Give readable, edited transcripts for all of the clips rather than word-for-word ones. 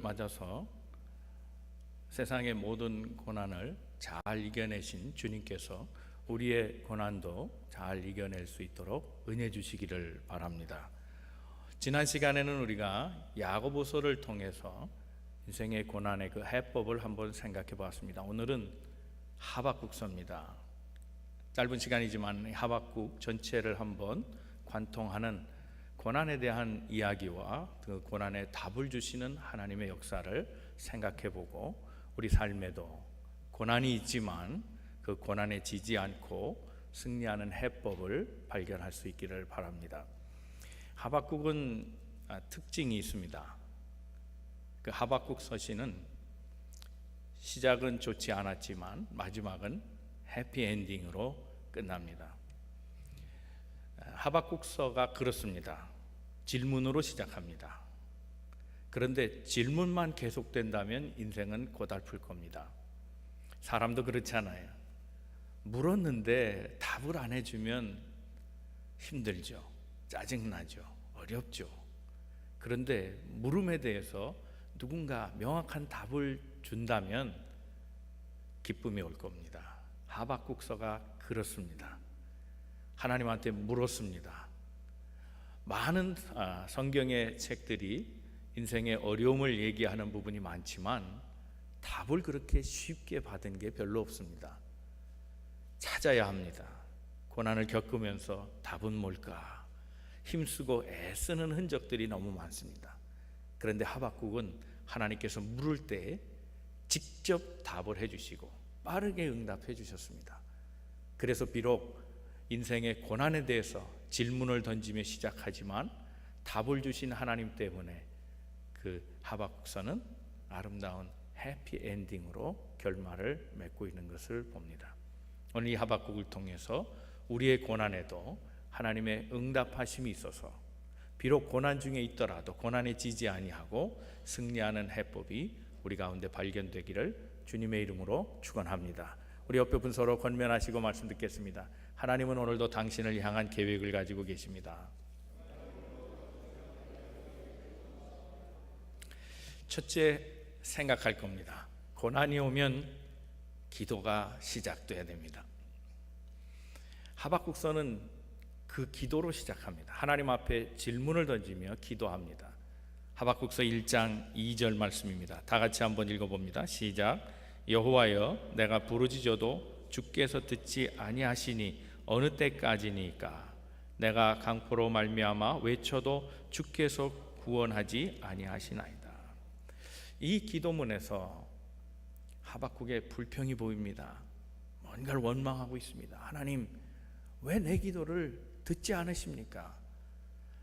맞아서 세상의 모든 고난을 잘 이겨내신 주님께서 우리의 고난도 잘 이겨낼 수 있도록 은혜 주시기를 바랍니다. 지난 시간에는 우리가 야고보서를 통해서 인생의 고난의 그 해법을 한번 생각해 보았습니다. 오늘은 하박국서입니다. 짧은 시간이지만 하박국 전체를 한번 관통하는 고난에 대한 이야기와 그 고난에 답을 주시는 하나님의 역사를 생각해 보고 우리 삶에도 고난이 있지만 그 고난에 지지 않고 승리하는 해법을 발견할 수 있기를 바랍니다. 하박국은 특징이 있습니다. 그 하박국 서신은 시작은 좋지 않았지만 마지막은 해피엔딩으로 끝납니다. 하박국서가 그렇습니다. 질문으로 시작합니다. 그런데 질문만 계속된다면 인생은 고달플 겁니다. 사람도 그렇잖아요. 물었는데 답을 안 해주면 힘들죠. 짜증나죠. 어렵죠. 그런데 물음에 대해서 누군가 명확한 답을 준다면 기쁨이 올 겁니다. 하박국서가 그렇습니다. 하나님한테 물었습니다. 많은 성경의 책들이 인생의 어려움을 얘기하는 부분이 많지만 답을 그렇게 쉽게 받은 게 별로 없습니다. 찾아야 합니다. 고난을 겪으면서 답은 뭘까? 힘쓰고 애쓰는 흔적들이 너무 많습니다. 그런데 하박국은 하나님께서 물을 때 직접 답을 해주시고 빠르게 응답해 주셨습니다. 그래서 비록 인생의 고난에 대해서 질문을 던지며 시작하지만 답을 주신 하나님 때문에 그 하박국서는 아름다운 해피엔딩으로 결말을 맺고 있는 것을 봅니다. 오늘 이 하박국을 통해서 우리의 고난에도 하나님의 응답하심이 있어서 비록 고난 중에 있더라도 고난에 지지 아니하고 승리하는 해법이 우리 가운데 발견되기를 주님의 이름으로 축원합니다. 우리 옆에 분 서로 권면하시고 말씀 듣겠습니다. 하나님은 오늘도 당신을 향한 계획을 가지고 계십니다. 첫째 생각할 겁니다. 고난이 오면 기도가 시작돼야 됩니다. 하박국서는 그 기도로 시작합니다. 하나님 앞에 질문을 던지며 기도합니다. 하박국서 1장 2절 말씀입니다. 다 같이 한번 읽어봅니다. 시작. 여호와여, 내가 부르짖어도 주께서 듣지 아니하시니 어느 때까지니까? 내가 강포로 말미암아 외쳐도 주께서 구원하지 아니하시나이다. 이 기도문에서 하박국의 불평이 보입니다. 뭔가를 원망하고 있습니다. 하나님, 왜 내 기도를 듣지 않으십니까?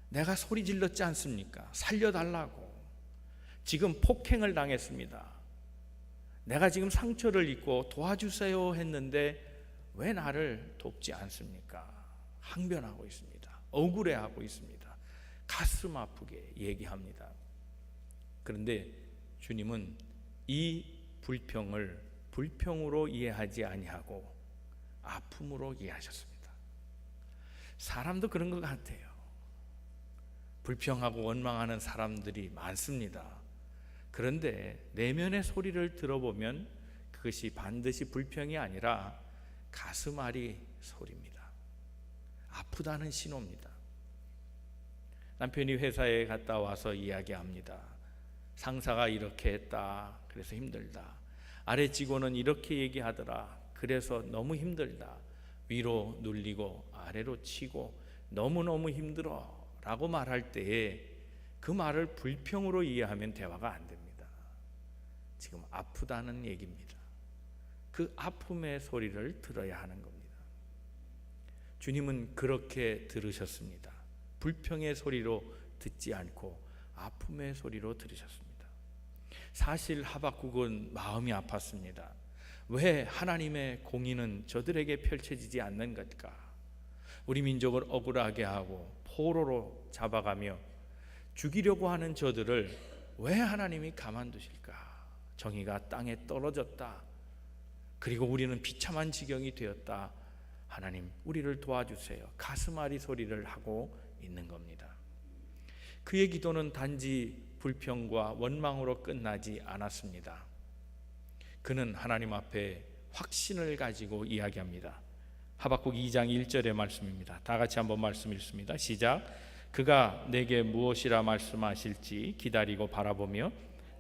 내가 소리 질렀지 않습니까? 살려달라고. 지금 폭행을 당했습니다. 내가 지금 상처를 입고 도와주세요 했는데 왜 나를 돕지 않습니까? 항변하고 있습니다. 억울해하고 있습니다. 가슴 아프게 얘기합니다. 그런데 주님은 이 불평을 불평으로 이해하지 아니하고 아픔으로 이해하셨습니다. 사람도 그런 것 같아요. 불평하고 원망하는 사람들이 많습니다. 그런데 내면의 소리를 들어보면 그것이 반드시 불평이 아니라 가슴 앓이 소리입니다. 아프다는 신호입니다. 남편이 회사에 갔다 와서 이야기합니다. 상사가 이렇게 했다. 그래서 힘들다. 아래 직원은 이렇게 얘기하더라. 그래서 너무 힘들다. 위로 눌리고 아래로 치고 너무너무 힘들어 라고 말할 때에 그 말을 불평으로 이해하면 대화가 안 됩니다. 지금 아프다는 얘기입니다. 그 아픔의 소리를 들어야 하는 겁니다. 주님은 그렇게 들으셨습니다. 불평의 소리로 듣지 않고 아픔의 소리로 들으셨습니다. 사실 하박국은 마음이 아팠습니다. 왜 하나님의 공의는 저들에게 펼쳐지지 않는 것일까? 우리 민족을 억울하게 하고 포로로 잡아가며 죽이려고 하는 저들을 왜 하나님이 가만두실까? 정의가 땅에 떨어졌다. 그리고 우리는 비참한 지경이 되었다. 하나님, 우리를 도와주세요. 가슴앓이 소리를 하고 있는 겁니다. 그의 기도는 단지 불평과 원망으로 끝나지 않았습니다. 그는 하나님 앞에 확신을 가지고 이야기합니다. 하박국 2장 1절의 말씀입니다. 다 같이 한번 말씀 읽습니다. 시작. 그가 내게 무엇이라 말씀하실지 기다리고 바라보며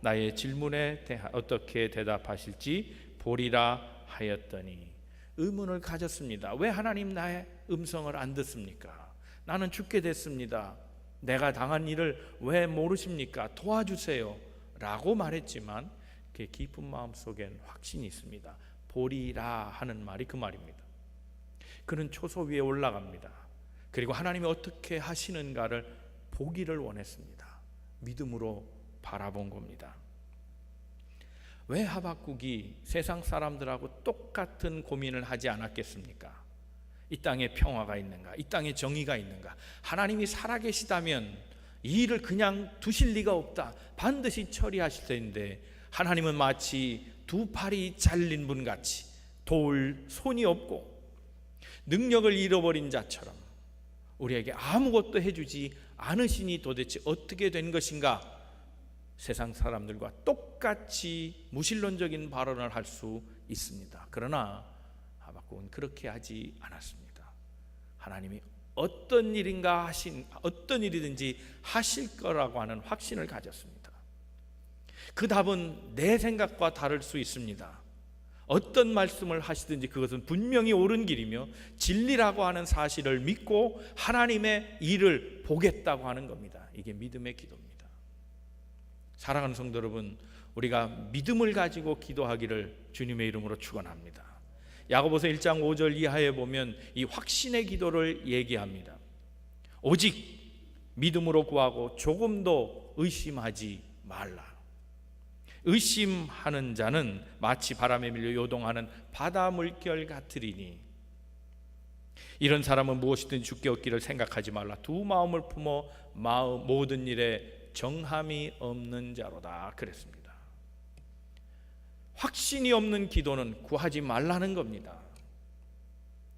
나의 질문에 어떻게 대답하실지 보리라 하였더니, 의문을 가졌습니다. 왜 하나님 나의 음성을 안 듣습니까? 나는 죽게 됐습니다. 내가 당한 일을 왜 모르십니까? 도와주세요 라고 말했지만 그의 깊은 마음 속엔 확신이 있습니다. 보리라 하는 말이 그 말입니다. 그는 초소 위에 올라갑니다. 그리고 하나님이 어떻게 하시는가를 보기를 원했습니다. 믿음으로 바라본 겁니다. 왜 하박국이 세상 사람들하고 똑같은 고민을 하지 않았겠습니까? 이 땅에 평화가 있는가? 이 땅에 정의가 있는가? 하나님이 살아계시다면 이 일을 그냥 두실 리가 없다. 반드시 처리하실 텐데 하나님은 마치 두 팔이 잘린 분 같이 도울 손이 없고 능력을 잃어버린 자처럼 우리에게 아무것도 해주지 않으시니 도대체 어떻게 된 것인가? 세상 사람들과 똑같이 무신론적인 발언을 할 수 있습니다. 그러나 하박국은 그렇게 하지 않았습니다. 하나님이 어떤 일이든지 하실 거라고 하는 확신을 가졌습니다. 그 답은 내 생각과 다를 수 있습니다. 어떤 말씀을 하시든지 그것은 분명히 옳은 길이며 진리라고 하는 사실을 믿고 하나님의 일을 보겠다고 하는 겁니다. 이게 믿음의 기도입니다. 사랑하는 성도 여러분, 우리가 믿음을 가지고 기도하기를 주님의 이름으로 축원합니다. 야고보서 1장 5절 이하에 보면 이 확신의 기도를 얘기합니다. 오직 믿음으로 구하고 조금도 의심하지 말라. 의심하는 자는 마치 바람에 밀려 요동하는 바다 물결 같으리니 이런 사람은 무엇이든 주께 얻기를 생각하지 말라. 두 마음을 품어 모든 일에 정함이 없는 자로다 그랬습니다. 확신이 없는 기도는 구하지 말라는 겁니다.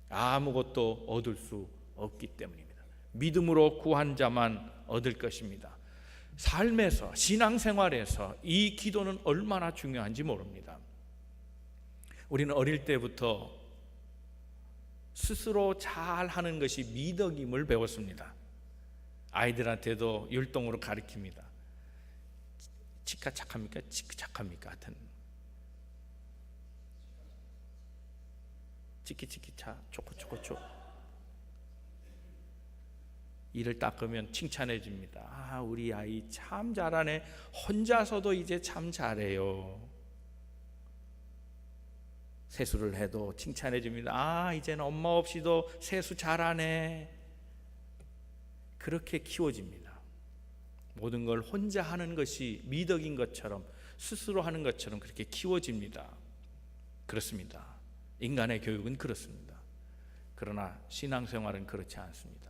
아무것도 얻을 수 없기 때문입니다. 믿음으로 구한 자만 얻을 것입니다. 삶에서, 신앙생활에서 이 기도는 얼마나 중요한지 모릅니다. 우리는 어릴 때부터 스스로 잘하는 것이 미덕임을 배웠습니다. 아이들한테도 율동으로 가르칩니다. 치카 착합니까? 치크 착합니까? 같은 치키치키차 초코초코초. 이를 닦으면 칭찬해 줍니다. 아, 우리 아이 참 잘하네. 혼자서도 이제 참 잘해요. 세수를 해도 칭찬해 줍니다. 아, 이제는 엄마 없이도 세수 잘하네. 그렇게 키워집니다. 모든 걸 혼자 하는 것이 미덕인 것처럼, 스스로 하는 것처럼 그렇게 키워집니다. 그렇습니다. 인간의 교육은 그렇습니다. 그러나 신앙생활은 그렇지 않습니다.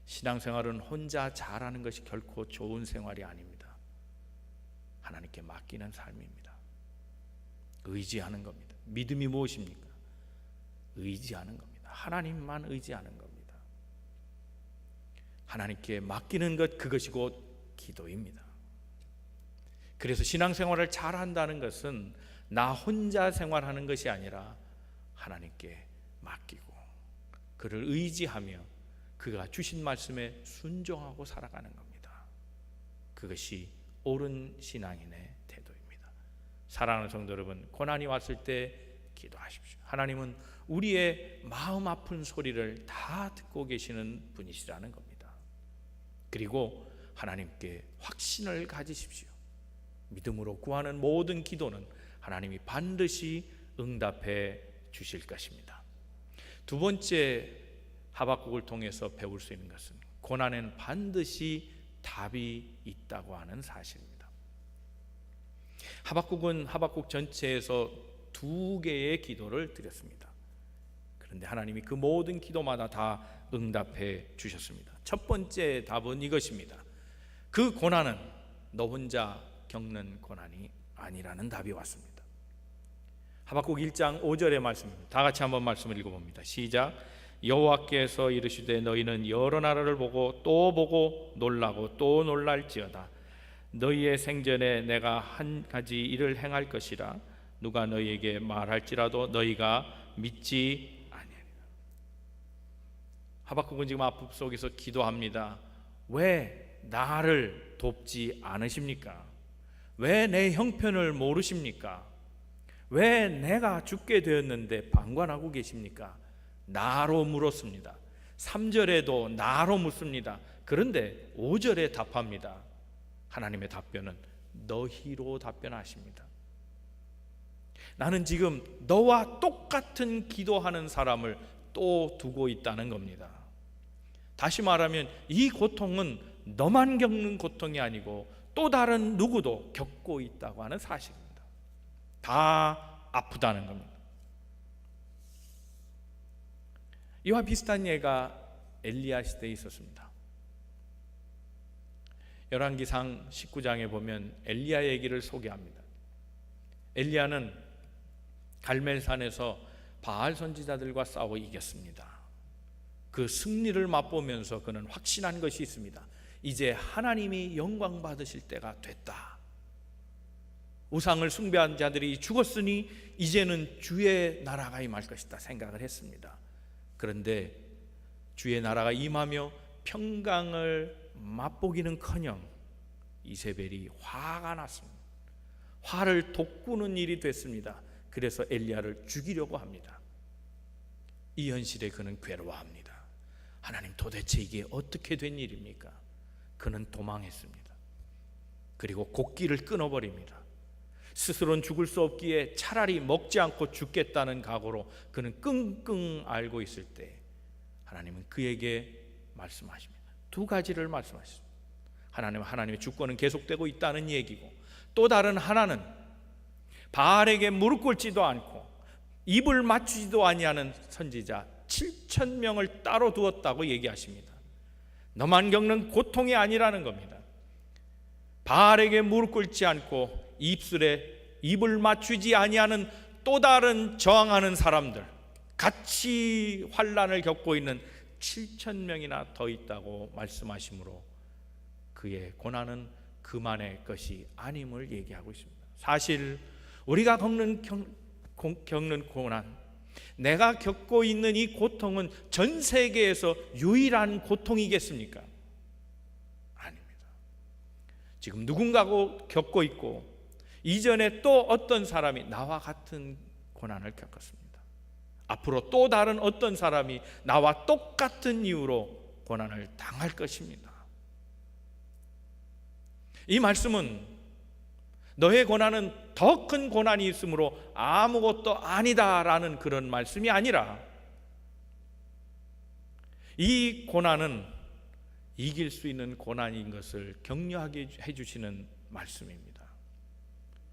신앙생활은 혼자 잘하는 것이 결코 좋은 생활이 아닙니다. 하나님께 맡기는 삶입니다. 의지하는 겁니다. 믿음이 무엇입니까? 의지하는 겁니다. 하나님만 의지하는 겁니다. 하나님께 맡기는 것, 그것이 곧 기도입니다. 그래서 신앙생활을 잘한다는 것은 나 혼자 생활하는 것이 아니라 하나님께 맡기고 그를 의지하며 그가 주신 말씀에 순종하고 살아가는 겁니다. 그것이 옳은 신앙인의 태도입니다. 사랑하는 성도 여러분, 고난이 왔을 때 기도하십시오. 하나님은 우리의 마음 아픈 소리를 다 듣고 계시는 분이시라는 겁니다. 그리고 하나님께 확신을 가지십시오. 믿음으로 구하는 모든 기도는 하나님이 반드시 응답해 주실 것입니다. 두 번째, 하박국을 통해서 배울 수 있는 것은 고난에는 반드시 답이 있다고 하는 사실입니다. 하박국은 하박국 전체에서 2개의 기도를 드렸습니다. 그런데 하나님이 그 모든 기도마다 다 응답해 주셨습니다. 첫 번째 답은 이것입니다. 그 고난은 너 혼자 겪는 고난이 아니라는 답이 왔습니다. 하박국 1장 5절의 말씀입니다. 다 같이 한번 말씀을 읽어봅니다. 시작. 여호와께서 이르시되 너희는 여러 나라를 보고 또 보고 놀라고 또 놀랄지어다. 너희의 생전에 내가 한 가지 일을 행할 것이라 누가 너희에게 말할지라도 너희가 믿지 아니하리라. 하박국은 지금 아픔 속에서 기도합니다. 왜 나를 돕지 않으십니까? 왜 내 형편을 모르십니까? 왜 내가 죽게 되었는데 방관하고 계십니까? 나로 물었습니다. 3절에도 나로 묻습니다. 그런데 5절에 답합니다. 하나님의 답변은 너희로 답변하십니다. 나는 지금 너와 똑같은 기도하는 사람을 또 두고 있다는 겁니다. 다시 말하면 이 고통은 너만 겪는 고통이 아니고 또 다른 누구도 겪고 있다고 하는 사실입니다. 다 아프다는 겁니다. 이와 비슷한 예가 엘리야 시대에 있었습니다. 열왕기상 19장에 보면 엘리야 얘기를 소개합니다. 엘리야는 갈멜산에서 바알 선지자들과 싸워 이겼습니다. 그 승리를 맛보면서 그는 확신한 것이 있습니다. 이제 하나님이 영광 받으실 때가 됐다. 우상을 숭배한 자들이 죽었으니 이제는 주의 나라가 임할 것이다 생각을 했습니다. 그런데 주의 나라가 임하며 평강을 맛보기는커녕 이세벨이 화가 났습니다. 화를 돋구는 일이 됐습니다. 그래서 엘리야를 죽이려고 합니다. 이 현실에 그는 괴로워합니다. 하나님, 도대체 이게 어떻게 된 일입니까? 그는 도망했습니다. 그리고 곡기를 끊어버립니다. 스스로는 죽을 수 없기에 차라리 먹지 않고 죽겠다는 각오로 그는 끙끙 앓고 있을 때 하나님은 그에게 말씀하십니다. 두 가지를 말씀하십니다. 하나님의 주권은 계속되고 있다는 얘기고, 또 다른 하나는 바알에게 무릎 꿇지도 않고 입을 맞추지도 아니하는 선지자 7,000명을 따로 두었다고 얘기하십니다. 너만 겪는 고통이 아니라는 겁니다. 바알에게 무릎 꿇지 않고 입술에 입을 맞추지 아니하는 또 다른 저항하는 사람들, 같이 환난을 겪고 있는 7,000명이나 더 있다고 말씀하시므로 그의 고난은 그만의 것이 아님을 얘기하고 있습니다. 사실 우리가 겪는 고난, 내가 겪고 있는 이 고통은 전 세계에서 유일한 고통이겠습니까? 아닙니다. 지금 누군가가 겪고 있고 이전에 또 어떤 사람이 나와 같은 고난을 겪었습니다. 앞으로 또 다른 어떤 사람이 나와 똑같은 이유로 고난을 당할 것입니다. 이 말씀은 너의 고난은 더 큰 고난이 있으므로 아무것도 아니다라는 그런 말씀이 아니라, 이 고난은 이길 수 있는 고난인 것을 격려하게 해주시는 말씀입니다.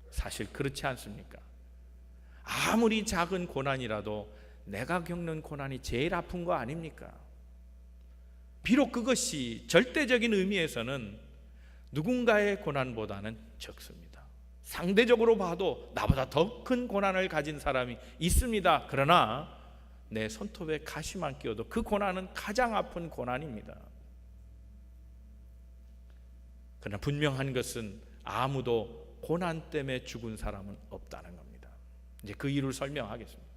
사실 그렇지 않습니까? 아무리 작은 고난이라도 내가 겪는 고난이 제일 아픈 거 아닙니까? 비록 그것이 절대적인 의미에서는 누군가의 고난보다는 적습니다. 상대적으로 봐도 나보다 더 큰 고난을 가진 사람이 있습니다. 그러나 내 손톱에 가시만 끼워도 그 고난은 가장 아픈 고난입니다. 그러나 분명한 것은 아무도 고난 때문에 죽은 사람은 없다는 겁니다. 이제 그 이유를 설명하겠습니다.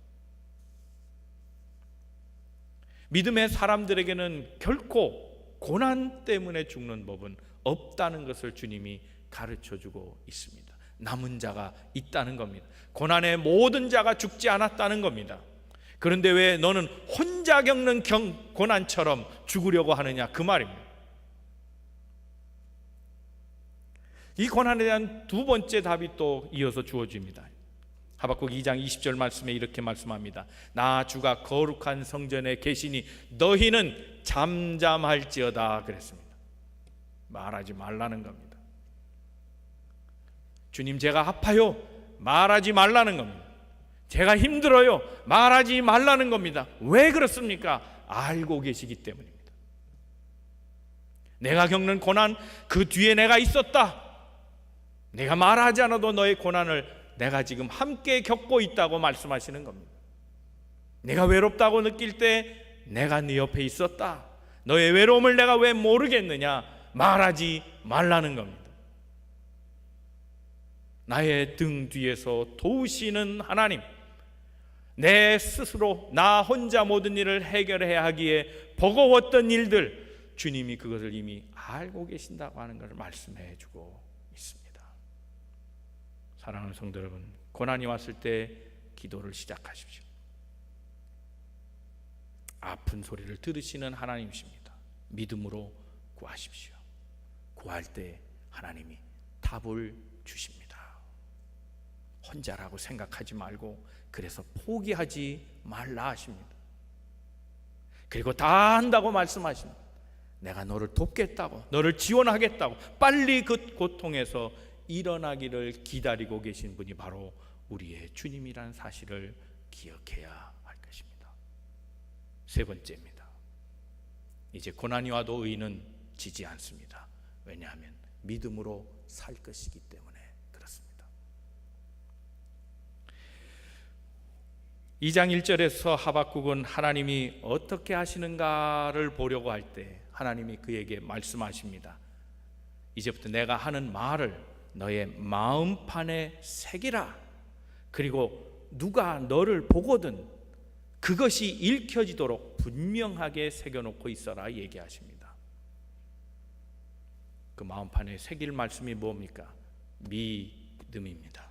믿음의 사람들에게는 결코 고난 때문에 죽는 법은 없다는 것을 주님이 가르쳐주고 있습니다. 남은 자가 있다는 겁니다. 고난의 모든 자가 죽지 않았다는 겁니다. 그런데 왜 너는 혼자 겪는 고난처럼 죽으려고 하느냐, 그 말입니다. 이 고난에 대한 두 번째 답이 또 이어서 주어집니다. 하박국 2장 20절 말씀에 이렇게 말씀합니다. 나 주가 거룩한 성전에 계시니 너희는 잠잠할지어다 그랬습니다. 말하지 말라는 겁니다. 주님, 제가 아파요, 말하지 말라는 겁니다. 제가 힘들어요, 말하지 말라는 겁니다. 왜 그렇습니까? 알고 계시기 때문입니다. 내가 겪는 고난, 그 뒤에 내가 있었다. 내가 말하지 않아도 너의 고난을 내가 지금 함께 겪고 있다고 말씀하시는 겁니다. 내가 외롭다고 느낄 때 내가 네 옆에 있었다. 너의 외로움을 내가 왜 모르겠느냐? 말하지 말라는 겁니다. 나의 등 뒤에서 도우시는 하나님, 내 스스로 나 혼자 모든 일을 해결해야 하기에 버거웠던 일들, 주님이 그것을 이미 알고 계신다고 하는 것을 말씀해 주고 있습니다. 사랑하는 성도 여러분, 고난이 왔을 때 기도를 시작하십시오. 아픈 소리를 들으시는 하나님이십니다. 믿음으로 구하십시오. 구할 때 하나님이 답을 주십니다. 혼자라고 생각하지 말고, 그래서 포기하지 말라 하십니다. 그리고 다 한다고 말씀하십니다. 내가 너를 돕겠다고, 너를 지원하겠다고, 빨리 그 고통에서 일어나기를 기다리고 계신 분이 바로 우리의 주님이라는 사실을 기억해야 할 것입니다. 세 번째입니다. 이제 고난이 와도 의인은 지지 않습니다. 왜냐하면 믿음으로 살 것이기 때문에 그렇습니다. 2장 1절에서 하박국은 하나님이 어떻게 하시는가를 보려고 할 때 하나님이 그에게 말씀하십니다. 이제부터 내가 하는 말을 너의 마음판에 새기라. 그리고 누가 너를 보거든 그것이 읽혀지도록 분명하게 새겨놓고 있어라 얘기하십니다. 그 마음판에 새길 말씀이 뭡니까? 믿음입니다.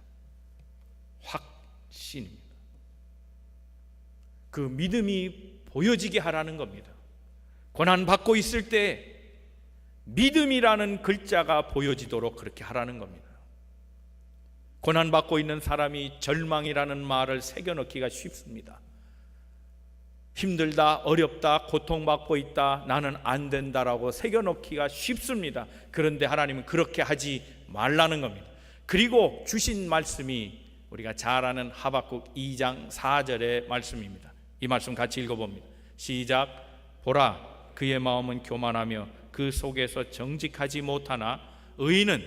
확신입니다. 그 믿음이 보여지게 하라는 겁니다. 고난받고 있을 때 믿음이라는 글자가 보여지도록 그렇게 하라는 겁니다. 고난받고 있는 사람이 절망이라는 말을 새겨넣기가 쉽습니다. 힘들다, 어렵다, 고통받고 있다, 나는 안 된다라고 새겨넣기가 쉽습니다. 그런데 하나님은 그렇게 하지 말라는 겁니다. 그리고 주신 말씀이 우리가 잘 아는 하박국 2장 4절의 말씀입니다. 이 말씀 같이 읽어봅니다. 시작. 보라, 그의 마음은 교만하며 그 속에서 정직하지 못하나 의인은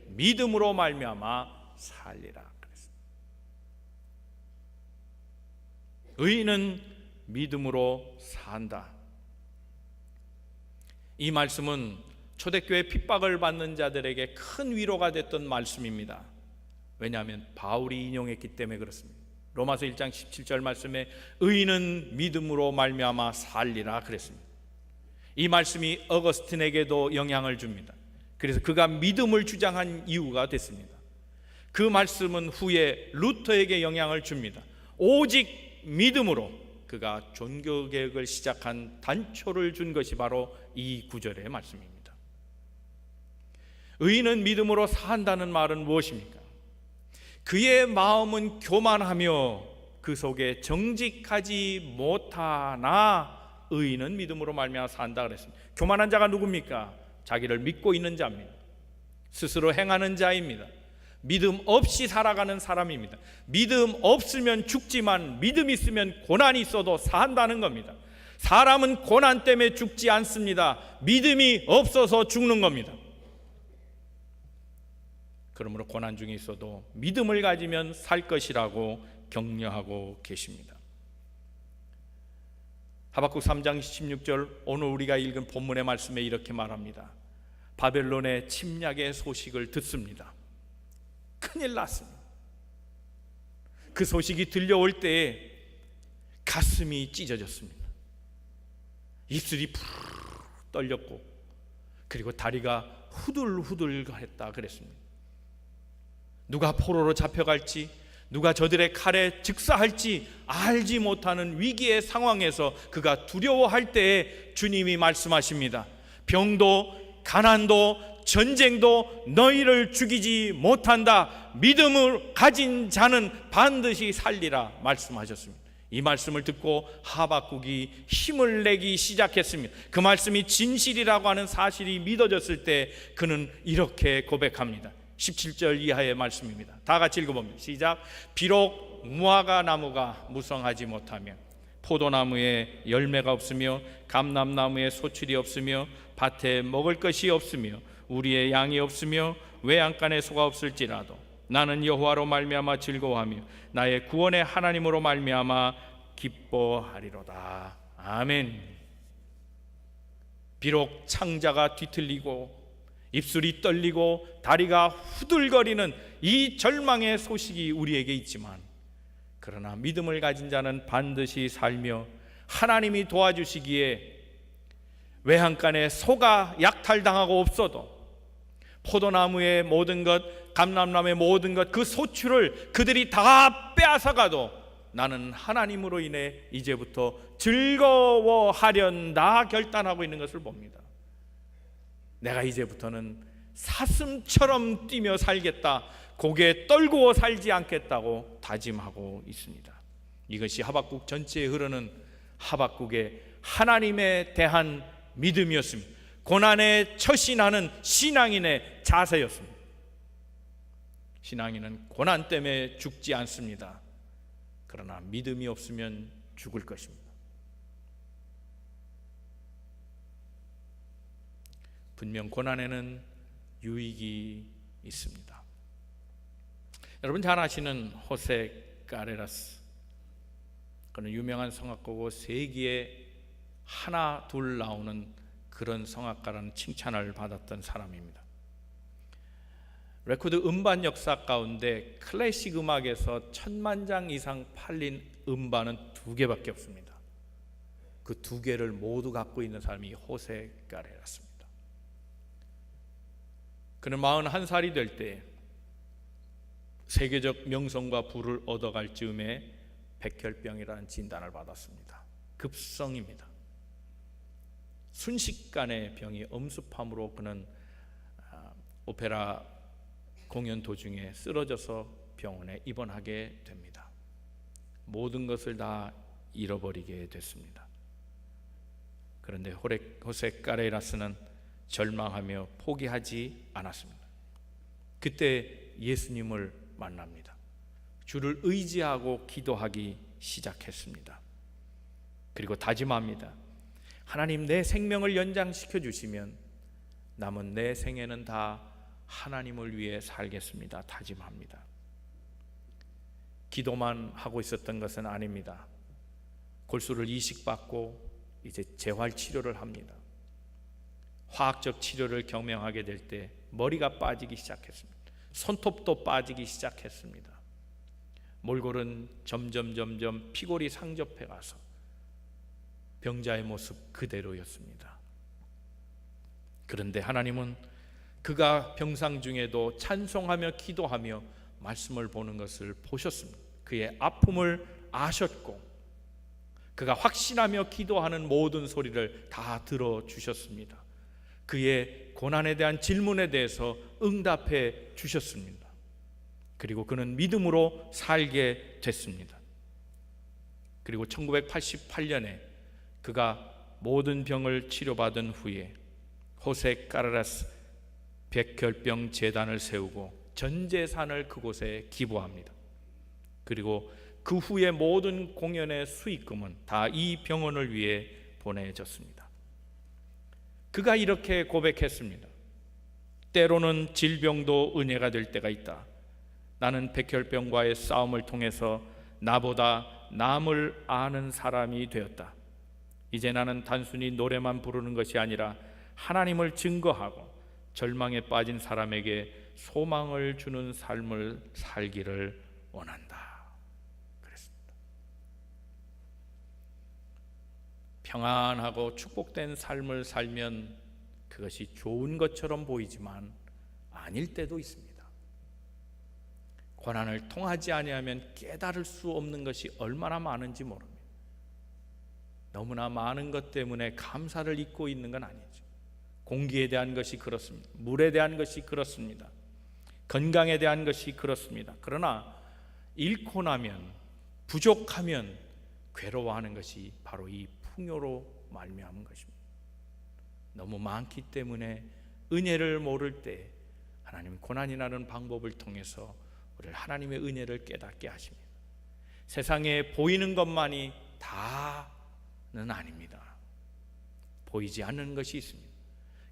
믿음으로 말미암아 살리라. 의인은 믿음으로 산다. 이 말씀은 초대교회 핍박을 받는 자들에게 큰 위로가 됐던 말씀입니다. 왜냐하면 바울이 인용했기 때문에 그렇습니다. 로마서 1장 17절 말씀에 의인은 믿음으로 말미암아 살리라 그랬습니다. 이 말씀이 어거스틴에게도 영향을 줍니다. 그래서 그가 믿음을 주장한 이유가 됐습니다. 그 말씀은 후에 루터에게 영향을 줍니다. 오직 믿음으로 그가 종교개혁을 시작한 단초를 준 것이 바로 이 구절의 말씀입니다. 의인은 믿음으로 산다는 말은 무엇입니까? 그의 마음은 교만하며 그 속에 정직하지 못하나 의인은 믿음으로 말미암아 산다 그랬습니다. 교만한 자가 누굽니까? 자기를 믿고 있는 자입니다. 스스로 행하는 자입니다. 믿음 없이 살아가는 사람입니다. 믿음 없으면 죽지만 믿음 있으면 고난이 있어도 산다는 겁니다. 사람은 고난 때문에 죽지 않습니다. 믿음이 없어서 죽는 겁니다. 그러므로 고난 중에 있어도 믿음을 가지면 살 것이라고 격려하고 계십니다. 하박국 3장 16절 오늘 우리가 읽은 본문의 말씀에 이렇게 말합니다. 바벨론의 침략의 소식을 듣습니다. 큰일 났습니다. 그 소식이 들려올 때에 가슴이 찢어졌습니다. 입술이 푸르르 떨렸고 그리고 다리가 후들후들했다 그랬습니다. 누가 포로로 잡혀갈지, 누가 저들의 칼에 즉사할지 알지 못하는 위기의 상황에서 그가 두려워할 때에 주님이 말씀하십니다. 병도 가난도 전쟁도 너희를 죽이지 못한다. 믿음을 가진 자는 반드시 살리라 말씀하셨습니다. 이 말씀을 듣고 하박국이 힘을 내기 시작했습니다. 그 말씀이 진실이라고 하는 사실이 믿어졌을 때 그는 이렇게 고백합니다. 17절 이하의 말씀입니다. 다 같이 읽어봅니다. 시작. 비록 무화과 나무가 무성하지 못하며 포도나무에 열매가 없으며 감람나무에 소출이 없으며 밭에 먹을 것이 없으며 우리의 양이 없으며 외양간에 소가 없을지라도 나는 여호와로 말미암아 즐거워하며 나의 구원의 하나님으로 말미암아 기뻐하리로다. 아멘. 비록 창자가 뒤틀리고 입술이 떨리고 다리가 후들거리는 이 절망의 소식이 우리에게 있지만, 그러나 믿음을 가진 자는 반드시 살며 하나님이 도와주시기에 외양간에 소가 약탈당하고 없어도 포도나무의 모든 것, 감람나무의 모든 것, 그 소출을 그들이 다 빼앗아가도 나는 하나님으로 인해 이제부터 즐거워하련다 결단하고 있는 것을 봅니다. 내가 이제부터는 사슴처럼 뛰며 살겠다, 고개 떨구어 살지 않겠다고 다짐하고 있습니다. 이것이 하박국 전체에 흐르는 하박국의 하나님에 대한 믿음이었습니다. 고난에 처신하는 신앙인의 자세였습니다. 신앙인은 고난 때문에 죽지 않습니다. 그러나 믿음이 없으면 죽을 것입니다. 분명 고난에는 유익이 있습니다. 여러분 잘 아시는 호세 까레라스, 그는 유명한 성악가고 세기에 하나 둘 나오는 그런 성악가라는 칭찬을 받았던 사람입니다. 레코드 음반 역사 가운데 클래식 음악에서 1000만 장 이상 팔린 음반은 2개밖에 없습니다. 그 2개를 모두 갖고 있는 사람이 호세 까레라스입니다. 그는 41살이 될 때 세계적 명성과 부를 얻어갈 즈음에 백혈병이라는 진단을 받았습니다. 급성입니다. 순식간에 병이 엄습함으로 그는 오페라 공연 도중에 쓰러져서 병원에 입원하게 됩니다. 모든 것을 다 잃어버리게 됐습니다. 그런데 호세 까레라스는 절망하며 포기하지 않았습니다. 그때 예수님을 만납니다. 주를 의지하고 기도하기 시작했습니다. 그리고 다짐합니다. 하나님, 내 생명을 연장시켜 주시면 남은 내 생애는 다 하나님을 위해 살겠습니다. 다짐합니다. 기도만 하고 있었던 것은 아닙니다. 골수를 이식받고 이제 재활치료를 합니다. 화학적 치료를 경험하게 될 때 머리가 빠지기 시작했습니다. 손톱도 빠지기 시작했습니다. 몰골은 점점 피골이 상접해 가서 병자의 모습 그대로였습니다. 그런데 하나님은 그가 병상 중에도 찬송하며 기도하며 말씀을 보는 것을 보셨습니다. 그의 아픔을 아셨고 그가 확신하며 기도하는 모든 소리를 다 들어주셨습니다. 그의 고난에 대한 질문에 대해서 응답해 주셨습니다. 그리고 그는 믿음으로 살게 됐습니다. 그리고 1988년에 그가 모든 병을 치료받은 후에 호세 까레라스 백혈병 재단을 세우고 전 재산을 그곳에 기부합니다. 그리고 그 후에 모든 공연의 수익금은 다 이 병원을 위해 보내졌습니다. 그가 이렇게 고백했습니다. 때로는 질병도 은혜가 될 때가 있다. 나는 백혈병과의 싸움을 통해서 나보다 남을 아는 사람이 되었다. 이제 나는 단순히 노래만 부르는 것이 아니라 하나님을 증거하고 절망에 빠진 사람에게 소망을 주는 삶을 살기를 원한다. 그랬습니다. 평안하고 축복된 삶을 살면 그것이 좋은 것처럼 보이지만 아닐 때도 있습니다. 고난을 통하지 아니하면 깨달을 수 없는 것이 얼마나 많은지 모릅니다. 너무나 많은 것 때문에 감사를 잊고 있는 건 아니죠. 공기에 대한 것이 그렇습니다. 물에 대한 것이 그렇습니다. 건강에 대한 것이 그렇습니다. 그러나 잃고 나면, 부족하면 괴로워하는 것이 바로 이 풍요로 말미암은 것입니다. 너무 많기 때문에 은혜를 모를 때 하나님 고난이 나는 방법을 통해서 우리를 하나님의 은혜를 깨닫게 하십니다. 세상에 보이는 것만이 다는 아닙니다. 보이지 않는 것이 있습니다.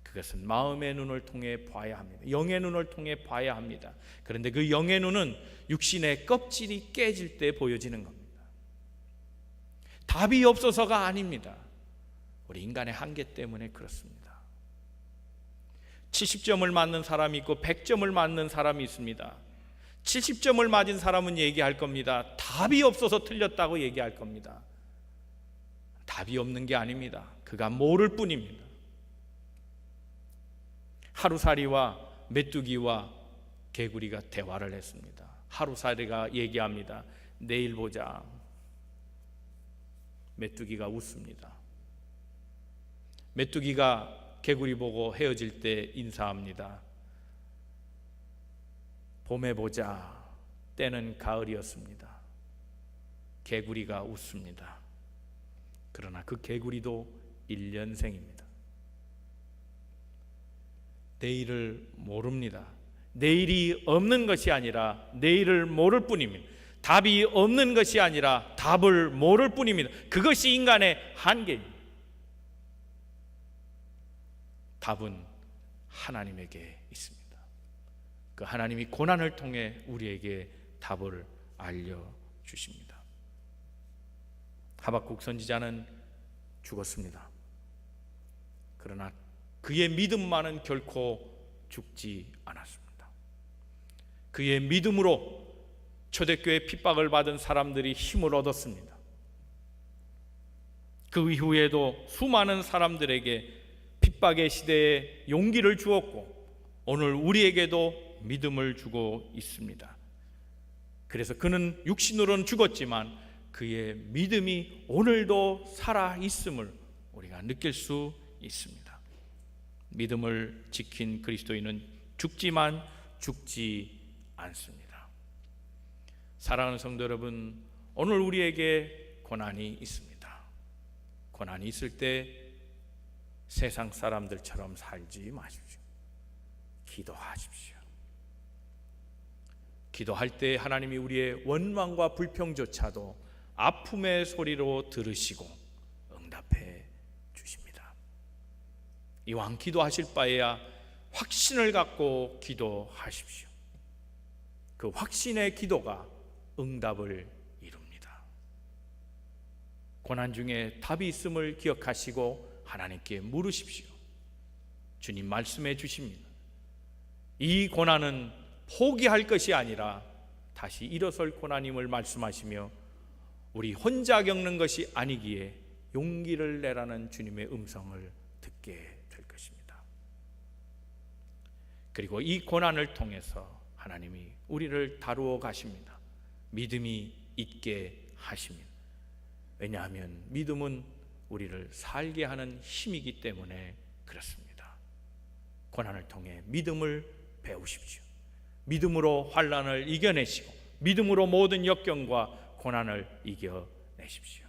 그것은 마음의 눈을 통해 봐야 합니다. 영의 눈을 통해 봐야 합니다. 그런데 그 영의 눈은 육신의 껍질이 깨질 때 보여지는 겁니다. 답이 없어서가 아닙니다. 우리 인간의 한계 때문에 그렇습니다. 70점을 맞는 사람이 있고 100점을 맞는 사람이 있습니다. 70점을 맞은 사람은 얘기할 겁니다. 답이 없어서 틀렸다고 얘기할 겁니다. 답이 없는 게 아닙니다. 그가 모를 뿐입니다. 하루살이와 메뚜기와 개구리가 대화를 했습니다. 하루살이가 얘기합니다. 내일 보자. 메뚜기가 웃습니다. 메뚜기가 개구리 보고 헤어질 때 인사합니다. 봄에 보자. 때는 가을이었습니다. 개구리가 웃습니다. 그러나 그 개구리도 1년생입니다. 내일을 모릅니다. 내일이 없는 것이 아니라 내일을 모를 뿐입니다. 답이 없는 것이 아니라 답을 모를 뿐입니다. 그것이 인간의 한계입니다. 답은 하나님에게 있습니다. 그 하나님이 고난을 통해 우리에게 답을 알려주십니다. 하박국 선지자는 죽었습니다. 그러나 그의 믿음만은 결코 죽지 않았습니다. 그의 믿음으로 초대교회 핍박을 받은 사람들이 힘을 얻었습니다. 그 이후에도 수많은 사람들에게 핍박의 시대에 용기를 주었고 오늘 우리에게도 믿음을 주고 있습니다. 그래서 그는 육신으로는 죽었지만 그의 믿음이 오늘도 살아있음을 우리가 느낄 수 있습니다. 믿음을 지킨 그리스도인은 죽지만 죽지 않습니다. 사랑하는 성도 여러분, 오늘 우리에게 고난이 있습니다. 고난이 있을 때 세상 사람들처럼 살지 마십시오. 기도하십시오. 기도할 때 하나님이 우리의 원망과 불평조차도 아픔의 소리로 들으시고 응답해 주십니다. 이왕 기도하실 바에야 확신을 갖고 기도하십시오. 그 확신의 기도가 응답을 이룹니다. 고난 중에 답이 있음을 기억하시고 하나님께 물으십시오. 주님 말씀해 주십니다. 이 고난은 포기할 것이 아니라 다시 일어설 고난임을 말씀하시며 우리 혼자 겪는 것이 아니기에 용기를 내라는 주님의 음성을 듣게 될 것입니다. 그리고 이 고난을 통해서 하나님이 우리를 다루어 가십니다. 믿음이 있게 하십니다. 왜냐하면 믿음은 우리를 살게 하는 힘이기 때문에 그렇습니다. 고난을 통해 믿음을 배우십시오. 믿음으로 환난을 이겨내시고 믿음으로 모든 역경과 고난을 이겨내십시오.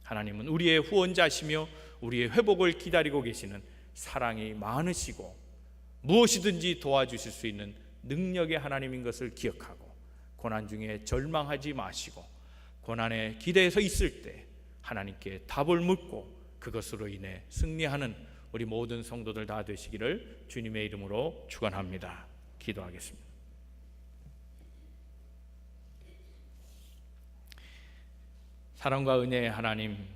하나님은 우리의 후원자시며 우리의 회복을 기다리고 계시는 사랑이 많으시고 무엇이든지 도와주실 수 있는 능력의 하나님인 것을 기억하고 고난 중에 절망하지 마시고 고난에 기대서 있을 때 하나님께 답을 묻고 그것으로 인해 승리하는 우리 모든 성도들 다 되시기를 주님의 이름으로 축원합니다. 기도하겠습니다. 사랑과 은혜의 하나님,